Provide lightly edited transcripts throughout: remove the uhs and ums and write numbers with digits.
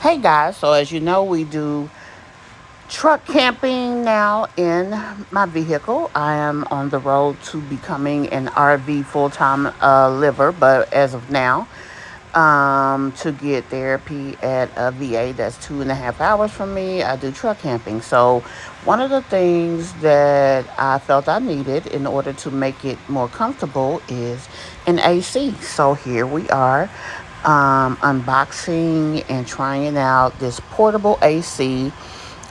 Hey guys, so as you know, we do truck camping now in my vehicle. I am on the road to becoming an RV full time liver, but as of now, to get therapy at a VA that's 2.5 hours from me, I do truck camping. So, one of the things that I felt I needed in order to make it more comfortable is an AC. So, here we are unboxing and trying out this portable AC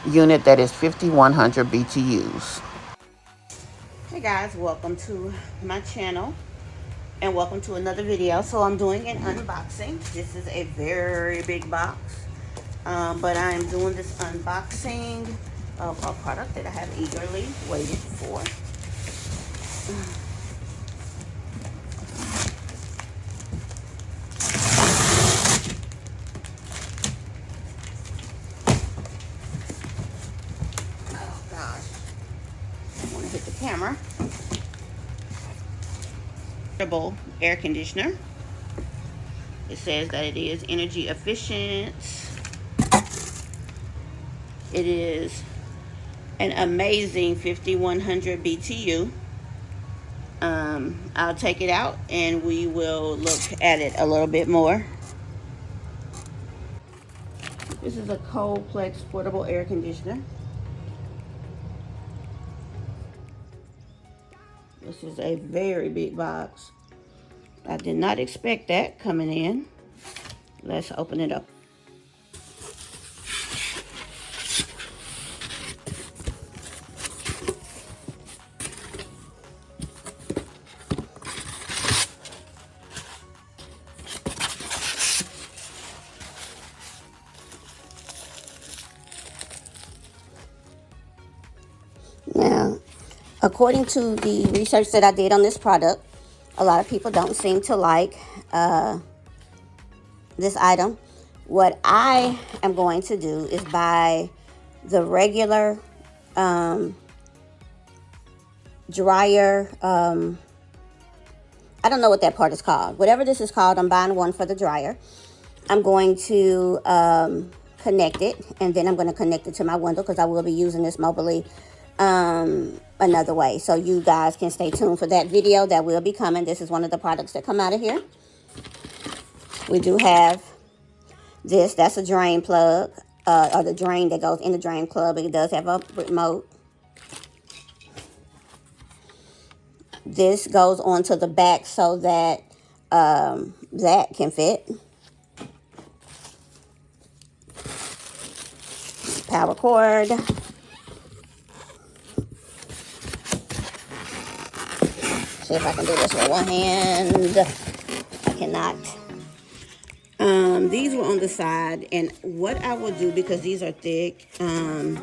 unit that is 5100 BTUs. Hey guys, welcome to my channel and welcome to another video. So I'm doing an unboxing. This is a very big box, but I am doing this unboxing of a product that I have eagerly waited for. Oh gosh, I want to hit the camera. Portable air conditioner. It says that it is energy efficient. It is an amazing 5100 BTU. I'll take it out and we will look at it a little bit more. This is a Coldplex portable air conditioner. This is a very big box. I did not expect that coming in. Let's open it up. Now, according to the research that I did on this product, a lot of people don't seem to like this item. What I am going to do is buy the regular dryer. I don't know what that part is called. Whatever this is called, I'm buying one for the dryer. I'm going to connect it, and then I'm going to connect it to my window because I will be using this mobily another way. So you guys can stay tuned for that video that will be coming. This is one of the products that come out of here. We do have this. That's a drain plug, or the drain that goes in the drain plug. It does have a remote. This goes onto the back so that that can fit. Power cord. See if I can do this with one hand. I cannot. These were on the side, and what I will do, because these are thick and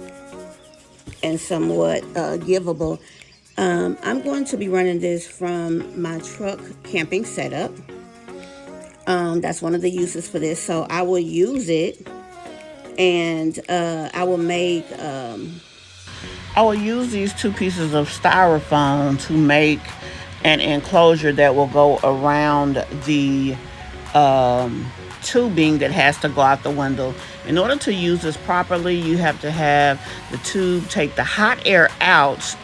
somewhat givable, I'm going to be running this from my truck camping setup. That's one of the uses for this. So I will use it, and I will use these two pieces of styrofoam to make an enclosure that will go around the tubing that has to go out the window. In order to use this properly, you have to have the tube take the hot air out,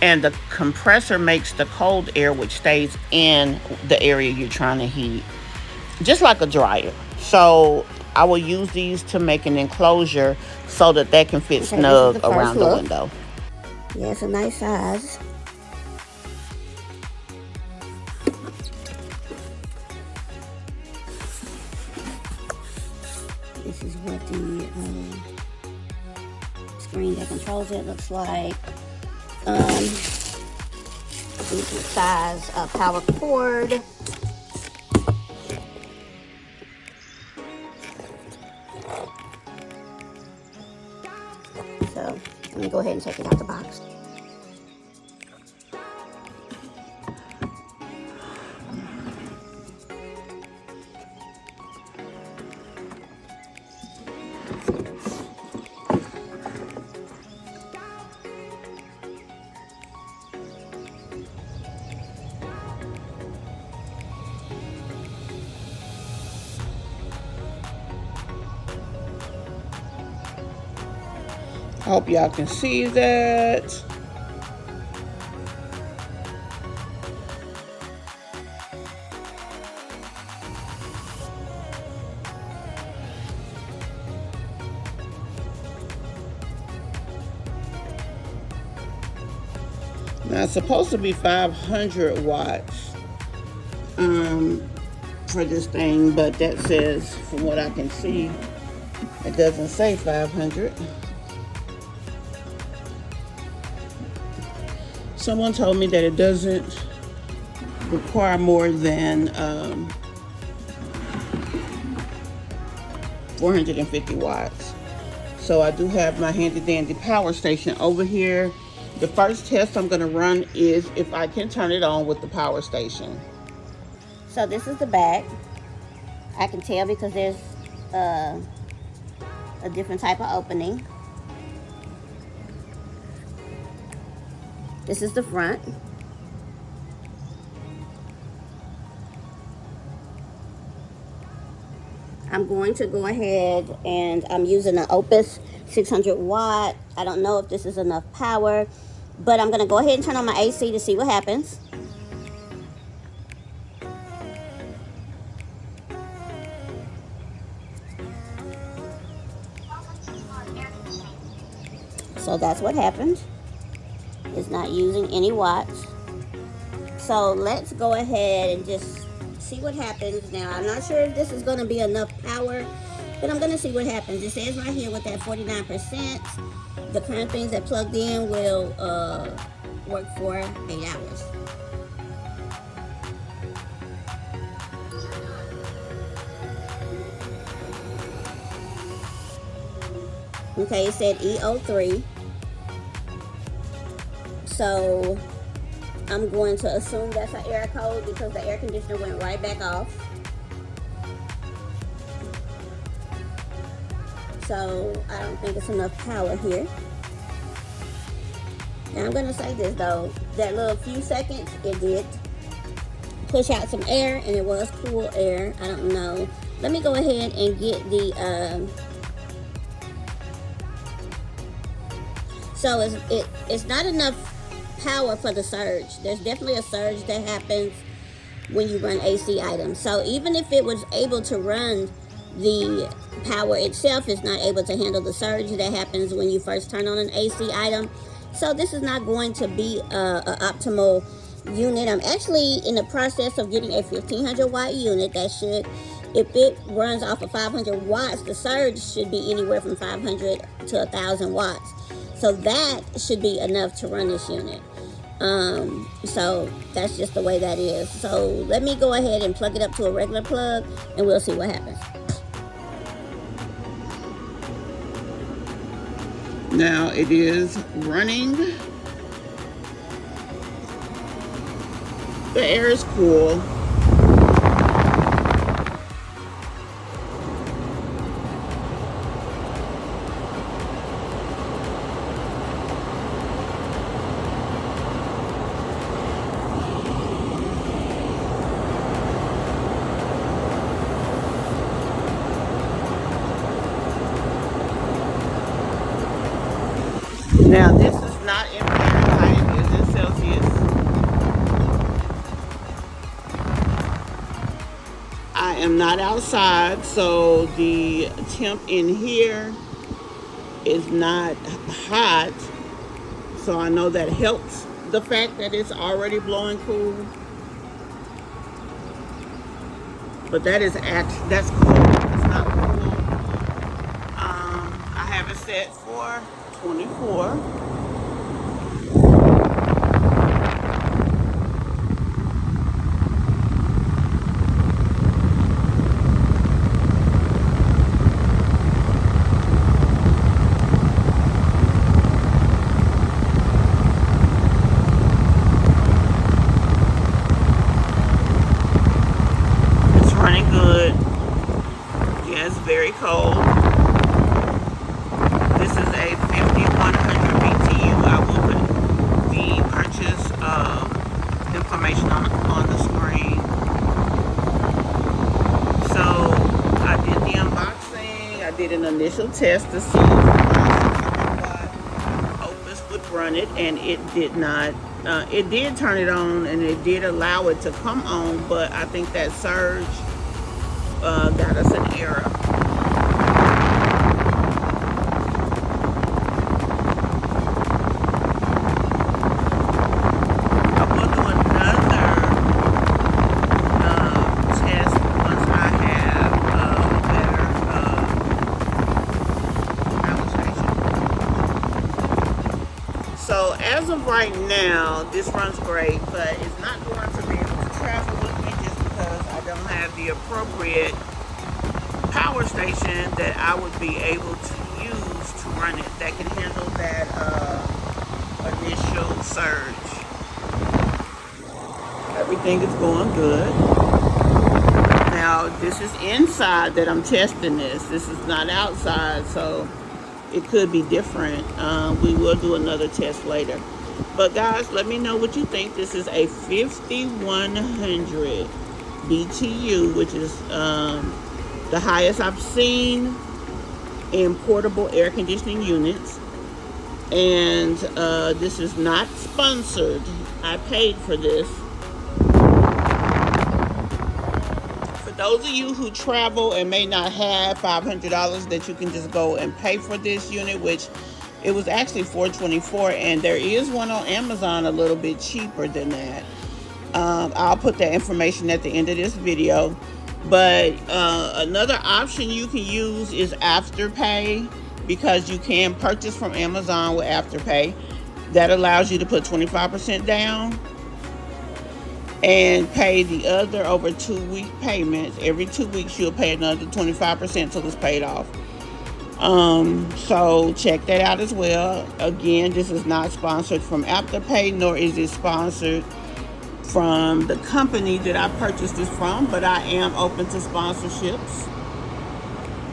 and the compressor makes the cold air, which stays in the area you're trying to heat, just like a dryer. So I will use these to make an enclosure so that they can fit snug around the window. Yeah, it's a nice size. This is what the screen that controls it looks like. Decent size power cord. So let me go ahead and take it out the box. I hope y'all can see that. Now it's supposed to be 500 watts for this thing, but that says, from what I can see, it doesn't say 500. Someone told me that it doesn't require more than 450 watts. So I do have my handy dandy power station over here. The first test I'm gonna run is if I can turn it on with the power station. So this is the back. I can tell because there's a different type of opening. This is the front. I'm going to go ahead and I'm using an Opus 600 watt. I don't know if this is enough power, but I'm going to go ahead and turn on my AC to see what happens. So that's what happened. It's not using any watts. So let's go ahead and just see what happens. Now, I'm not sure if this is going to be enough power, but I'm going to see what happens. It says right here with that 49%, the current things that plugged in will work for 8 hours. Okay, it said E03. So I'm going to assume that's an error code because the air conditioner went right back off. So I don't think it's enough power here. Now I'm going to say this though, that little few seconds it did push out some air and it was cool air. I don't know. Let me go ahead and get the so it's not enough power for the surge. There's definitely a surge that happens when you run AC items. So even if it was able to run, the power itself is not able to handle the surge that happens when you first turn on an AC item. So this is not going to be an optimal unit. I'm actually in the process of getting a 1500 watt unit that should, if it runs off of 500 watts, the surge should be anywhere from 500 to 1000 watts. So that should be enough to run this unit. So that's just the way that is. So let me go ahead and plug it up to a regular plug and we'll see what happens. Now it is running. The air is cool. Now this is not in Fahrenheit, it is in Celsius. I am not outside, so the temp in here is not hot. So I know that helps the fact that it's already blowing cool. But that's cool. It's not cool. I have it set for 24. It's running good. Yeah, it's very cold. This is a 5100 BTU. I will put the purchase information on the screen. So I did the unboxing. I did an initial test to see if it runs 600 watts. run it, and it did not. It did turn it on, and it did allow it to come on, but I think that surge got us an error. I will do another test once I have a better power station. So as of right now, this runs great, but it's not going to be able to travel with me just because I don't have the appropriate power station that I would be able to use to run it that can handle that initial surge. Everything is going good. Now, this is inside that I'm testing this. This is not outside, so it could be different. We will do another test later. But guys, let me know what you think. This is a 5100 BTU, which is the highest I've seen in portable air conditioning units. And this is not sponsored. I paid for this. For those of you who travel and may not have $500 that you can just go and pay for this unit, which it was actually $424, and there is one on Amazon a little bit cheaper than that. I'll put that information at the end of this video. But another option you can use is Afterpay, because you can purchase from Amazon with Afterpay. That allows you to put 25% down and pay the other over 2-week payments. Every 2 weeks you'll pay another 25% till it's paid off. So check that out as well. Again, this is not sponsored from Afterpay, nor is it sponsored from the company that I purchased this from, but I am open to sponsorships.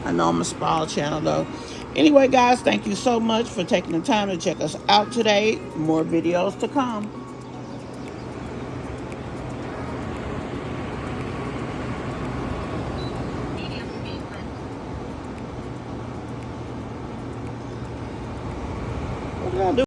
I know I'm a small channel though. Anyway, guys, thank you so much for taking the time to check us out today. More videos to come. What did I do?